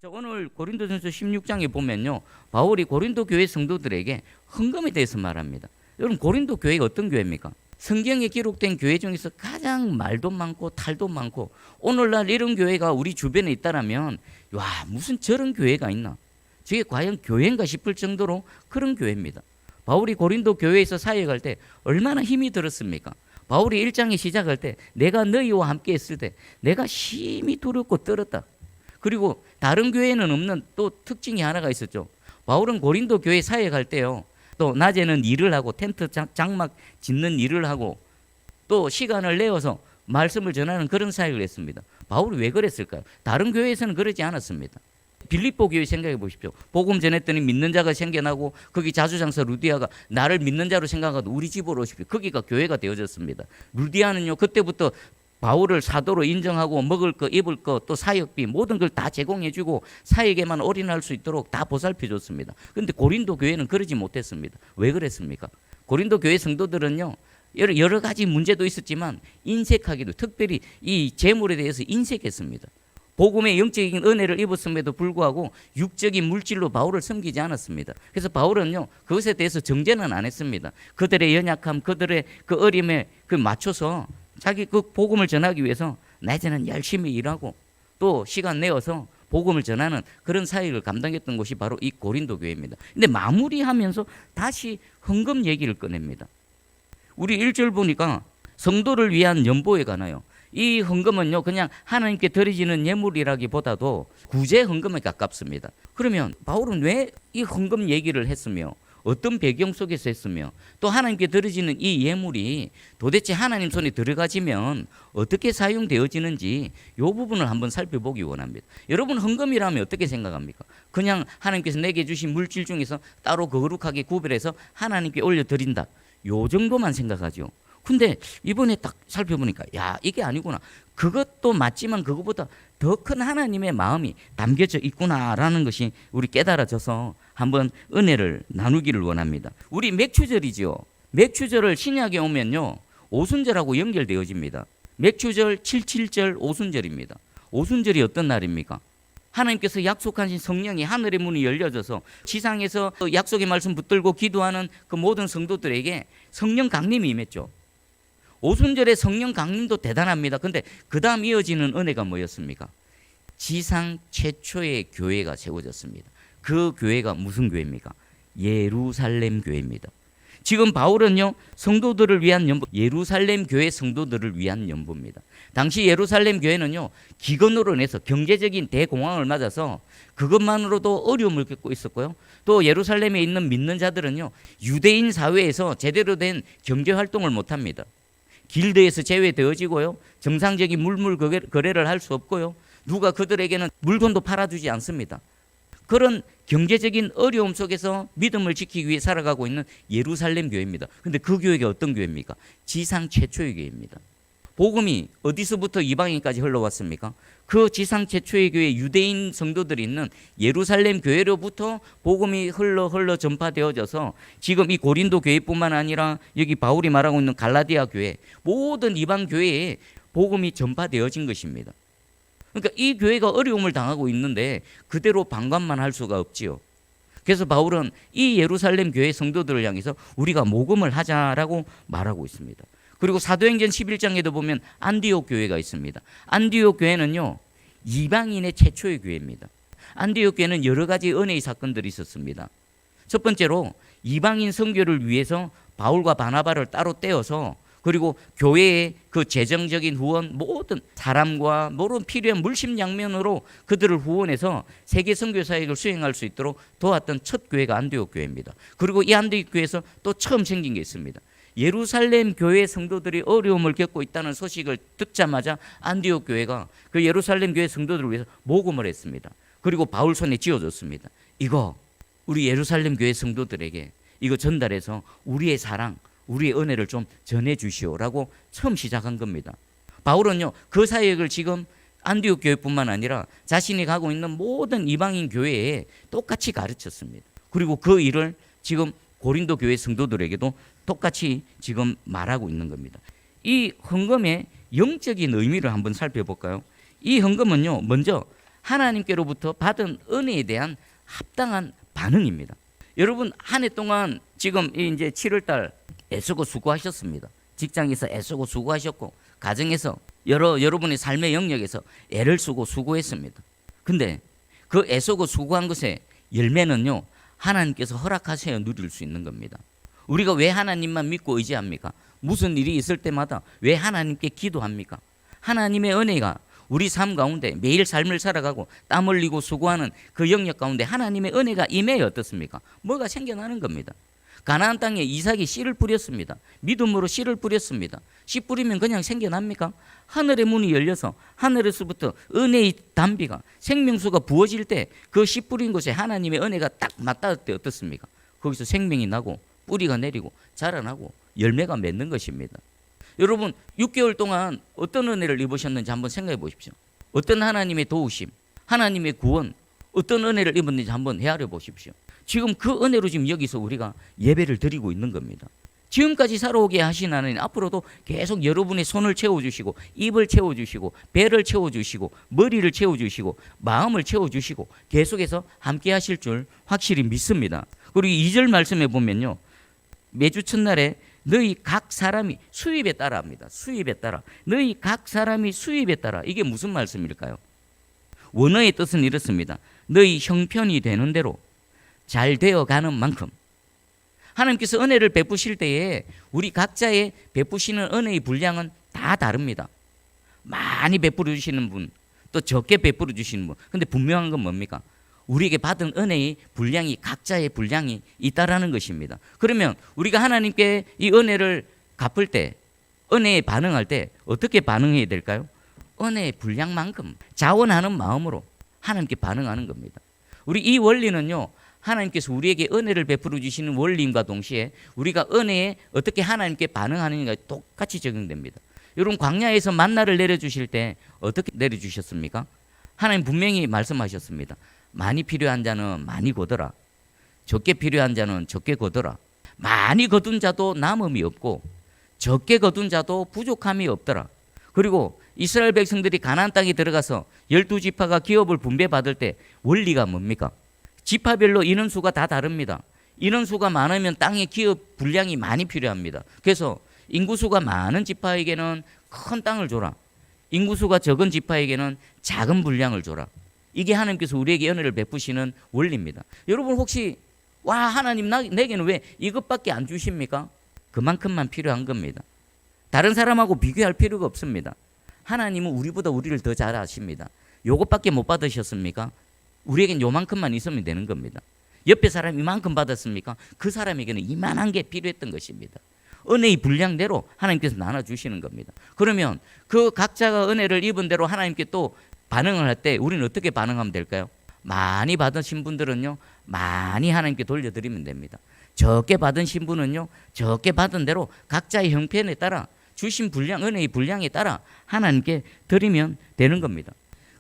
오늘 고린도전서 16장에 보면요, 바울이 고린도 교회 성도들에게 헌금에 대해서 말합니다. 여러분, 고린도 교회가 어떤 교회입니까? 성경에 기록된 교회 중에서 가장 말도 많고 탈도 많고, 오늘날 이런 교회가 우리 주변에 있다라면 와, 무슨 저런 교회가 있나, 저게 과연 교회인가 싶을 정도로 그런 교회입니다. 바울이 고린도 교회에서 사역할 때 얼마나 힘이 들었습니까? 바울이 1장에 시작할 때 내가 너희와 함께 했을 때 내가 심히 두렵고 떨었다. 그리고 다른 교회에는 없는 또 특징이 하나가 있었죠. 바울은 고린도 교회 사역할 때요, 또 낮에는 일을 하고 텐트 장막 짓는 일을 하고 또 시간을 내어서 말씀을 전하는 그런 사역을 했습니다. 바울이 왜 그랬을까요? 다른 교회에서는 그러지 않았습니다. 빌립보 교회 생각해 보십시오. 복음 전했더니 믿는 자가 생겨나고 거기 자주장사 루디아가 나를 믿는 자로 생각하고 우리 집으로 오십시오. 거기가 교회가 되어졌습니다. 루디아는요, 그때부터 바울을 사도로 인정하고 먹을 거 입을 거 또 사역비 모든 걸 다 제공해주고 사역에만 올인할 수 있도록 다 보살펴줬습니다. 그런데 고린도 교회는 그러지 못했습니다. 왜 그랬습니까? 고린도 교회 성도들은요, 여러 가지 문제도 있었지만 인색하기도, 특별히 이 재물에 대해서 인색했습니다. 복음의 영적인 은혜를 입었음에도 불구하고 육적인 물질로 바울을 섬기지 않았습니다. 그래서 바울은요, 그것에 대해서 정죄는 안 했습니다. 그들의 연약함, 그들의 그 어림에 맞춰서 자기 그 복음을 전하기 위해서 낮에는 열심히 일하고 또 시간 내어서 복음을 전하는 그런 사역을 감당했던 곳이 바로 이 고린도 교회입니다. 근데 마무리하면서 다시 헌금 얘기를 꺼냅니다. 우리 1절 보니까 성도를 위한 연보에 관하여, 이 헌금은요, 그냥 하나님께 드려지는 예물이라기보다도 구제 헌금에 가깝습니다. 그러면 바울은 왜 이 헌금 얘기를 했으며 어떤 배경 속에서 했으며 또 하나님께 드려지는 이 예물이 도대체 하나님 손에 들어가지면 어떻게 사용되어지는지 이 부분을 한번 살펴보기 원합니다. 여러분, 헌금이라면 어떻게 생각합니까? 그냥 하나님께서 내게 주신 물질 중에서 따로 거룩하게 구별해서 하나님께 올려드린다, 요 정도만 생각하죠. 근데 이번에 딱 살펴보니까 야, 이게 아니구나. 그것도 맞지만 그것보다 더 큰 하나님의 마음이 담겨져 있구나라는 것이 우리 깨달아져서 한번 은혜를 나누기를 원합니다. 우리 맥추절이죠. 맥추절을 신약에 오면요, 오순절하고 연결되어집니다. 맥추절 77절 오순절입니다. 오순절이 어떤 날입니까? 하나님께서 약속하신 성령이 하늘의 문이 열려져서 지상에서 약속의 말씀 붙들고 기도하는 그 모든 성도들에게 성령 강림이 임했죠. 오순절의 성령 강림도 대단합니다. 근데 그 다음 이어지는 은혜가 뭐였습니까? 지상 최초의 교회가 세워졌습니다. 그 교회가 무슨 교회입니까? 예루살렘 교회입니다. 지금 바울은요, 성도들을 위한 연보, 예루살렘 교회 성도들을 위한 연보입니다. 당시 예루살렘 교회는요, 기근으로 인해서 경제적인 대공황을 맞아서 그것만으로도 어려움을 겪고 있었고요, 또 예루살렘에 있는 믿는 자들은요, 유대인 사회에서 제대로 된 경제 활동을 못합니다. 길드에서 제외되어지고요, 정상적인 물물 거래를 할 수 없고요, 누가 그들에게는 물건도 팔아주지 않습니다. 그런 경제적인 어려움 속에서 믿음을 지키기 위해 살아가고 있는 예루살렘 교회입니다. 그런데 그 교회가 어떤 교회입니까? 지상 최초의 교회입니다. 복음이 어디서부터 이방인까지 흘러왔습니까? 그 지상 최초의 교회, 유대인 성도들이 있는 예루살렘 교회로부터 복음이 흘러 전파되어져서 지금 이 고린도 교회뿐만 아니라 여기 바울이 말하고 있는 갈라디아 교회, 모든 이방 교회에 복음이 전파되어진 것입니다. 그러니까 이 교회가 어려움을 당하고 있는데 그대로 방관만 할 수가 없지요. 그래서 바울은 이 예루살렘 교회 성도들을 향해서 우리가 모금을 하자라고 말하고 있습니다. 그리고 사도행전 11장에도 보면 안디옥 교회가 있습니다. 안디옥 교회는요, 이방인의 최초의 교회입니다. 안디옥 교회는 여러 가지 은혜의 사건들이 있었습니다. 첫 번째로 이방인 선교를 위해서 바울과 바나바를 따로 떼어서, 그리고 교회의 그 재정적인 후원, 모든 사람과 모든 필요한 물심양면으로 그들을 후원해서 세계 선교 사역을 수행할 수 있도록 도왔던 첫 교회가 안디옥 교회입니다. 그리고 이 안디옥 교회에서 또 처음 생긴 게 있습니다. 예루살렘 교회 성도들이 어려움을 겪고 있다는 소식을 듣자마자 안디옥 교회가 그 예루살렘 교회 성도들을 위해서 모금을 했습니다. 그리고 바울 손에 쥐어줬습니다. 이거 우리 예루살렘 교회 성도들에게 이거 전달해서 우리의 사랑, 우리의 은혜를 좀 전해주시오라고 처음 시작한 겁니다. 바울은요, 그 사역을 지금 안디옥 교회뿐만 아니라 자신이 가고 있는 모든 이방인 교회에 똑같이 가르쳤습니다. 그리고 그 일을 지금 고린도 교회 성도들에게도 똑같이 지금 말하고 있는 겁니다. 이 헌금의 영적인 의미를 한번 살펴볼까요? 이 헌금은요, 먼저 하나님께로부터 받은 은혜에 대한 합당한 반응입니다. 여러분 한 해 동안 지금 이제 7월달 애쓰고 수고하셨습니다. 직장에서 애쓰고 수고하셨고 가정에서 여러분의 삶의 영역에서 애를 쓰고 수고했습니다. 근데 그 애쓰고 수고한 것의 열매는요, 하나님께서 허락하셔야 누릴 수 있는 겁니다. 우리가 왜 하나님만 믿고 의지합니까? 무슨 일이 있을 때마다 왜 하나님께 기도합니까? 하나님의 은혜가 우리 삶 가운데 매일 삶을 살아가고 땀 흘리고 수고하는 그 영역 가운데 하나님의 은혜가 임해야 어떻습니까? 뭐가 생겨나는 겁니다. 가나안 땅에 이삭이 씨를 뿌렸습니다. 믿음으로 씨를 뿌렸습니다. 씨 뿌리면 그냥 생겨납니까? 하늘의 문이 열려서 하늘에서부터 은혜의 담비가 생명수가 부어질 때 그 씨 뿌린 곳에 하나님의 은혜가 딱 맞닿을 때 어떻습니까? 거기서 생명이 나고 뿌리가 내리고 자라나고 열매가 맺는 것입니다. 여러분 6개월 동안 어떤 은혜를 입으셨는지 한번 생각해 보십시오. 어떤 하나님의 도우심, 하나님의 구원, 어떤 은혜를 입었는지 한번 헤아려 보십시오. 지금 그 은혜로 지금 여기서 우리가 예배를 드리고 있는 겁니다. 지금까지 살아오게 하신 하나님 앞으로도 계속 여러분의 손을 채워주시고 입을 채워주시고 배를 채워주시고 머리를 채워주시고 마음을 채워주시고 계속해서 함께 하실 줄 확실히 믿습니다. 그리고 2절 말씀에 보면요, 매주 첫날에 너희 각 사람이 수입에 따라 합니다. 수입에 따라. 너희 각 사람이 수입에 따라. 이게 무슨 말씀일까요? 원어의 뜻은 이렇습니다. 너희 형편이 되는 대로 잘 되어가는 만큼. 하나님께서 은혜를 베푸실 때에 우리 각자의 베푸시는 은혜의 분량은 다 다릅니다. 많이 베풀어 주시는 분, 또 적게 베풀어 주시는 분. 근데 분명한 건 뭡니까? 우리에게 받은 은혜의 분량이 각자의 분량이 있다라는 것입니다. 그러면 우리가 하나님께 이 은혜를 갚을 때, 은혜에 반응할 때 어떻게 반응해야 될까요? 은혜의 분량만큼 자원하는 마음으로 하나님께 반응하는 겁니다. 우리 이 원리는요, 하나님께서 우리에게 은혜를 베풀어 주시는 원리임과 동시에 우리가 은혜에 어떻게 하나님께 반응하느냐가 똑같이 적용됩니다. 여러분 광야에서 만나를 내려주실 때 어떻게 내려주셨습니까? 하나님 분명히 말씀하셨습니다. 많이 필요한 자는 많이 거둬라. 적게 필요한 자는 적게 거둬라. 많이 거둔 자도 남음이 없고 적게 거둔 자도 부족함이 없더라. 그리고 이스라엘 백성들이 가나안 땅에 들어가서 12지파가 기업을 분배받을 때 원리가 뭡니까? 지파별로 인원수가 다 다릅니다. 인원수가 많으면 땅의 기업 분량이 많이 필요합니다. 그래서 인구수가 많은 지파에게는 큰 땅을 줘라. 인구수가 적은 지파에게는 작은 분량을 줘라. 이게 하나님께서 우리에게 은혜를 베푸시는 원리입니다. 여러분 혹시 와 하나님 내게는 왜 이것밖에 안 주십니까? 그만큼만 필요한 겁니다. 다른 사람하고 비교할 필요가 없습니다. 하나님은 우리보다 우리를 더 잘 아십니다. 요것밖에 못 받으셨습니까? 우리에겐 요만큼만 있으면 되는 겁니다. 옆에 사람이 이만큼 받았습니까? 그 사람에게는 이만한 게 필요했던 것입니다. 은혜의 분량대로 하나님께서 나눠주시는 겁니다. 그러면 그 각자가 은혜를 입은 대로 하나님께 또 반응을 할 때 우리는 어떻게 반응하면 될까요? 많이 받으신 분들은요, 많이 하나님께 돌려드리면 됩니다. 적게 받으신 분은요, 적게 받은 대로 각자의 형편에 따라 주신 분량, 은혜의 분량에 따라 하나님께 드리면 되는 겁니다.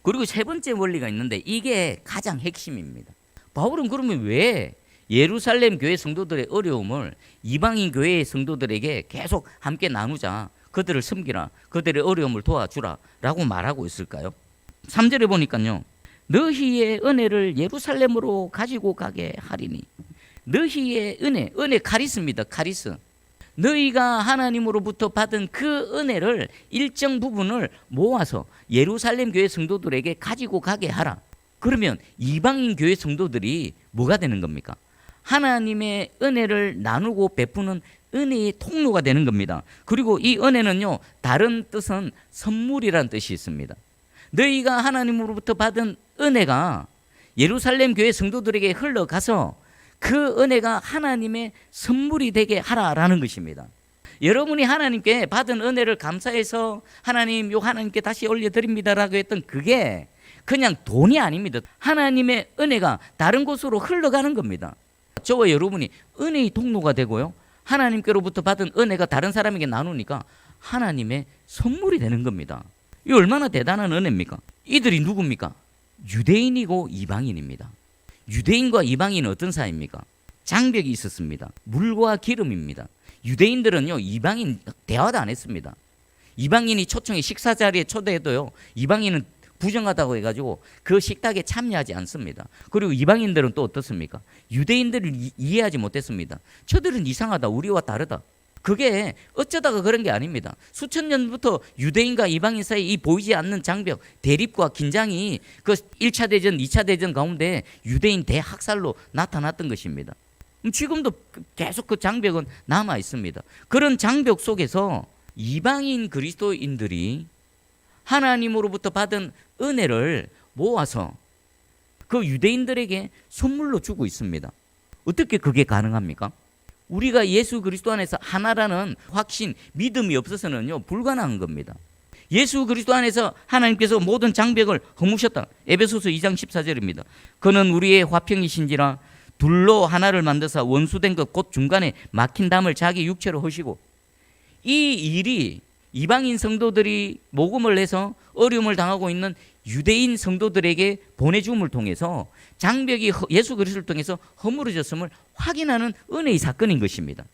그리고 세 번째 원리가 있는데 이게 가장 핵심입니다. 바울은 그러면 왜 예루살렘 교회 성도들의 어려움을 이방인 교회의 성도들에게 계속 함께 나누자, 그들을 섬기라, 그들의 어려움을 도와주라 라고 말하고 있을까요? 3절에 보니까요, 너희의 은혜를 예루살렘으로 가지고 가게 하리니. 너희의 은혜 카리스입니다. 카리스. 너희가 하나님으로부터 받은 그 은혜를 일정 부분을 모아서 예루살렘 교회 성도들에게 가지고 가게 하라. 그러면 이방인 교회 성도들이 뭐가 되는 겁니까? 하나님의 은혜를 나누고 베푸는 은혜의 통로가 되는 겁니다. 그리고 이 은혜는요, 다른 뜻은 선물이라는 뜻이 있습니다. 너희가 하나님으로부터 받은 은혜가 예루살렘 교회 성도들에게 흘러가서 그 은혜가 하나님의 선물이 되게 하라라는 것입니다. 여러분이 하나님께 받은 은혜를 감사해서 하나님, 요 하나님께 다시 올려드립니다라고 했던 그게 그냥 돈이 아닙니다. 하나님의 은혜가 다른 곳으로 흘러가는 겁니다. 저와 여러분이 은혜의 통로가 되고요, 하나님께로부터 받은 은혜가 다른 사람에게 나누니까 하나님의 선물이 되는 겁니다. 이 얼마나 대단한 은혜입니까? 이들이 누굽니까? 유대인이고 이방인입니다. 유대인과 이방인은 어떤 사이입니까? 장벽이 있었습니다. 물과 기름입니다. 유대인들은요, 이방인 대화도 안 했습니다. 이방인이 초청해 식사 자리에 초대해도요, 이방인은 부정하다고 해가지고 그 식탁에 참여하지 않습니다. 그리고 이방인들은 또 어떻습니까? 유대인들을 이해하지 못했습니다. 저들은 이상하다, 우리와 다르다. 그게 어쩌다가 그런 게 아닙니다. 수천 년부터 유대인과 이방인 사이 이 보이지 않는 장벽, 대립과 긴장이 그 1차 대전, 2차 대전 가운데 유대인 대학살로 나타났던 것입니다. 지금도 계속 그 장벽은 남아 있습니다. 그런 장벽 속에서 이방인 그리스도인들이 하나님으로부터 받은 은혜를 모아서 그 유대인들에게 선물로 주고 있습니다. 어떻게 그게 가능합니까? 우리가 예수 그리스도 안에서 하나라는 확신, 믿음이 없어서는요 불가능한 겁니다. 예수 그리스도 안에서 하나님께서 모든 장벽을 허무셨다. 에베소서 2장 14절입니다. 그는 우리의 화평이신지라 둘로 하나를 만드사 원수된 것 곧 중간에 막힌 담을 자기 육체로 허시고. 이 일이 이방인 성도들이 모금을 해서 어려움을 당하고 있는 유대인 성도들에게 보내줌을 통해서 장벽이 예수 그리스도를 통해서 허물어졌음을 확인하는 은혜의 사건인 것입니다.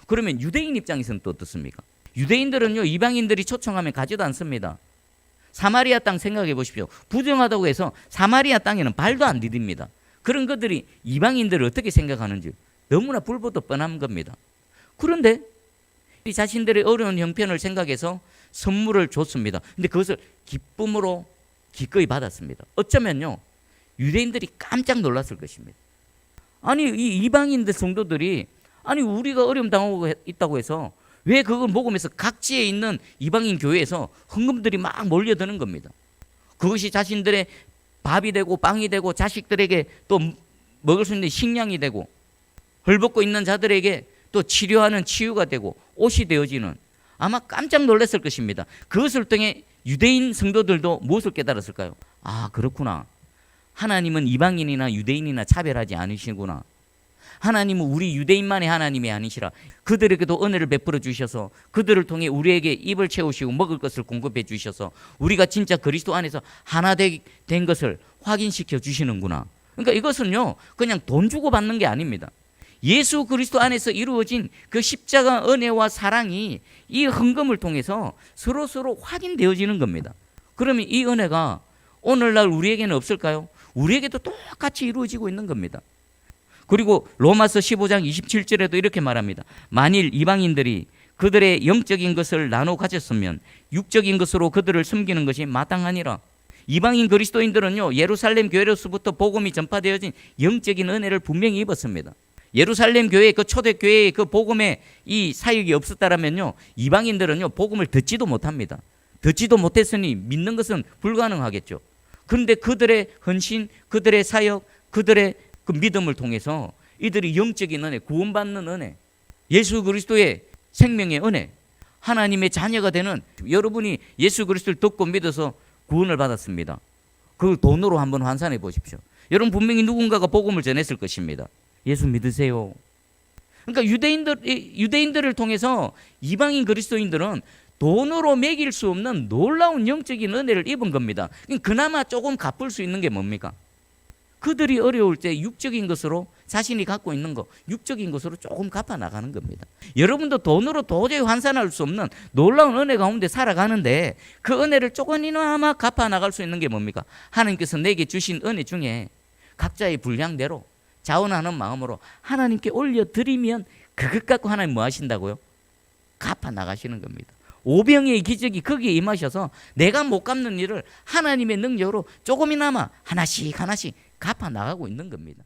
그러면 유대인 입장에서는 또 어떻습니까? 유대인들은요 이방인들이 초청하면 가지도 않습니다. 사마리아 땅 생각해 보십시오. 부정하다고 해서 사마리아 땅에는 발도 안 디딥니다. 그런 것들이 이방인들을 어떻게 생각하는지 너무나 불보듯 뻔한 겁니다. 그런데 자신들의 어려운 형편을 생각해서 선물을 줬습니다. 근데 그것을 기쁨으로 기꺼이 받았습니다. 어쩌면요 유대인들이 깜짝 놀랐을 것입니다. 아니 이 이방인들 성도들이 아니 우리가 어려움 당하고 있다고 해서 왜 그걸 모금해서 각지에 있는 이방인 교회에서 헌금들이 막 몰려드는 겁니다. 그것이 자신들의 밥이 되고 빵이 되고 자식들에게 또 먹을 수 있는 식량이 되고 헐벗고 있는 자들에게 또 치료하는 치유가 되고 옷이 되어지는, 아마 깜짝 놀랐을 것입니다. 그것을 통해 유대인 성도들도 무엇을 깨달았을까요? 아 그렇구나. 하나님은 이방인이나 유대인이나 차별하지 않으시구나. 하나님은 우리 유대인만의 하나님이 아니시라. 그들에게도 은혜를 베풀어 주셔서 그들을 통해 우리에게 입을 채우시고 먹을 것을 공급해 주셔서 우리가 진짜 그리스도 안에서 하나 된 것을 확인시켜 주시는구나. 그러니까 이것은요 그냥 돈 주고 받는 게 아닙니다. 예수 그리스도 안에서 이루어진 그 십자가 은혜와 사랑이 이 헌금을 통해서 서로 확인되어지는 겁니다. 그러면 이 은혜가 오늘날 우리에게는 없을까요? 우리에게도 똑같이 이루어지고 있는 겁니다. 그리고 로마서 15장 27절에도 이렇게 말합니다. 만일 이방인들이 그들의 영적인 것을 나눠 가졌으면 육적인 것으로 그들을 섬기는 것이 마땅하니라. 이방인 그리스도인들은요 예루살렘 교회로서부터 복음이 전파되어진 영적인 은혜를 분명히 입었습니다. 예루살렘 교회 그 초대교회의 그 복음의 이 사역이 없었다라면요 이방인들은요 복음을 듣지도 못합니다. 듣지도 못했으니 믿는 것은 불가능하겠죠. 그런데 그들의 헌신, 그들의 사역, 그들의 그 믿음을 통해서 이들이 영적인 은혜, 구원받는 은혜, 예수 그리스도의 생명의 은혜, 하나님의 자녀가 되는, 여러분이 예수 그리스도를 듣고 믿어서 구원을 받았습니다. 그걸 돈으로 한번 환산해 보십시오. 여러분 분명히 누군가가 복음을 전했을 것입니다. 예수 믿으세요. 그러니까 유대인들을 통해서 이방인 그리스도인들은 돈으로 매길 수 없는 놀라운 영적인 은혜를 입은 겁니다. 그나마 조금 갚을 수 있는 게 뭡니까? 그들이 어려울 때 육적인 것으로 자신이 갖고 있는 것, 육적인 것으로 조금 갚아 나가는 겁니다. 여러분도 돈으로 도저히 환산할 수 없는 놀라운 은혜 가운데 살아가는데 그 은혜를 조금이나마 갚아 나갈 수 있는 게 뭡니까? 하나님께서 내게 주신 은혜 중에 각자의 분량대로 자원하는 마음으로 하나님께 올려드리면 그것 갖고 하나님 뭐 하신다고요? 갚아 나가시는 겁니다. 오병이의 기적이 거기에 임하셔서 내가 못 갚는 일을 하나님의 능력으로 조금이나마 하나씩 갚아 나가고 있는 겁니다.